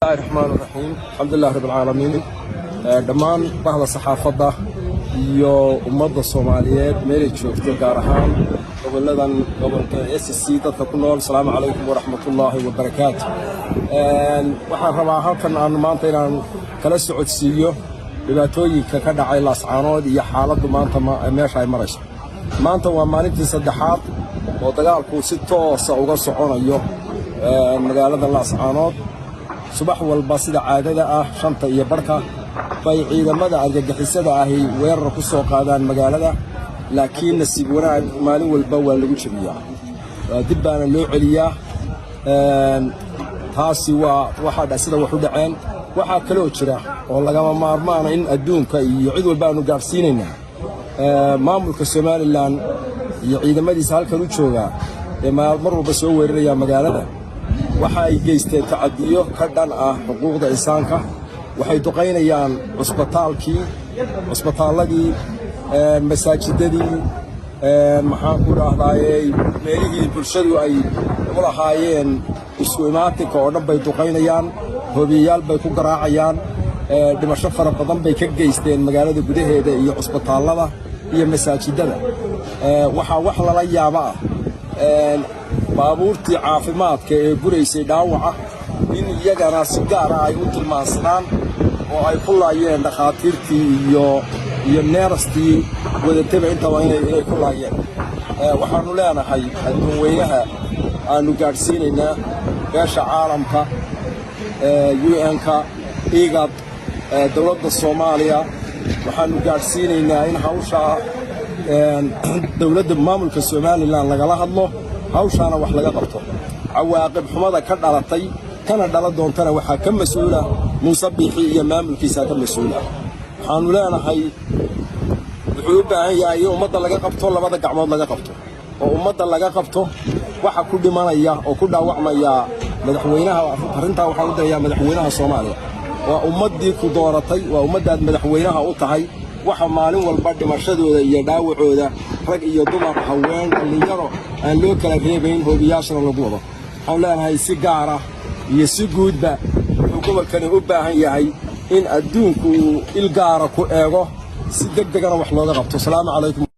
الله الرحمن الرحيم الحمد لله رب العالمين دمان بهذا الصحافة iyo ummadda Soomaaliyeed meel joogto gaar ahaan goboladan gobolka SSC dadka ku nool salaamu calaykum wa rahmatullaahi wa barakaatuh waxaan rabaa halkan aan maanta inaan kala socodsiiyo dhibaatooyinka ka dhacay Laascaanood iyo xaaladdu maanta meesha ay marayso maanta waa maalintii saddexaad oo dagaalku si toos ah uga soconayo magaalada Laascaanood subax walba sida caadada ah shanta iyo barka bay ciidamada argagixisada ahi weerar ku soo qaadaan magaalada laakiin nasiib wanaag maalin walba waa lagu jabiyaa dib baana loo celiyaa taasi waa waxa sida wax u dhaceen waxa kale oo jira oo lagama maarmaan in adduunka iyo cid walba aanu gaarsiinaynaa maamulka Somaliland iyo ciidamadiisa halkan u jooga ee mar walba soo weeraraya magaalada waxa ay geysteen tacadiyo ka dhan ah xuquuqda insaanka waxay duqeynayaan cusbitaaladii masaajidadii maxaan ku raahdaayay meelihii bulshadu ay u lahaayeen isku imaatinka oo dhan bay duqeynayaan hoobiyayaal bay ku garaacayaan dhimasho fara badan bay ka geysteen magaalada gudaheeda iyo cusbitaalada iyo masaajidada waxaa wax lala yaaba ah baabuurtii caafimaadka ee guraysay dhaawaca in iyagana si gaar ah ay u tilmaansadaan oo ay ku laayeen dhakhaatiirtii iyo neerastii wadataba intaba inay ku laayeen waxaanu leenahay adduunweynaha aanu gaadhsiinaynaa beesha caalamka UN-ka IGAD dowladda Soomaaliya waxaanu gaadhsiinaynaa in hawsha dowladda maamulka Somaliland lagala hadlo hawshaana wax laga qabto cawaaqib xumada ka dhalatay kana dhala doontana waxa ka mas'uula Muuse Biixi iyo maamulkiisa ka mas'uula waxaanu leenahay wuxuu u baahan yahay ummadda laga qabto labada gacmood laga qabto oo ummadda laga qabto waxa ku dhimanaya oo ku dhaawacmaya madaxweynaha arinta waxa u dayay madaxweynaha Soomaaliya waa ummadii ku dooratay waa ummadaad madaxweynaha u tahay waxa maalin walba dhimashadooda iyo dhaawacooda rag iyo dumar haween dhalinyaro aan loo kala reebayn hoobiyaashana lagu wado waxaan leenahay si gaar ah iyo si guudba wuxuu gobolkani u baahan yahay in adduunku il gaara ku eego si degdegana wax looga qabto salaamu calaykum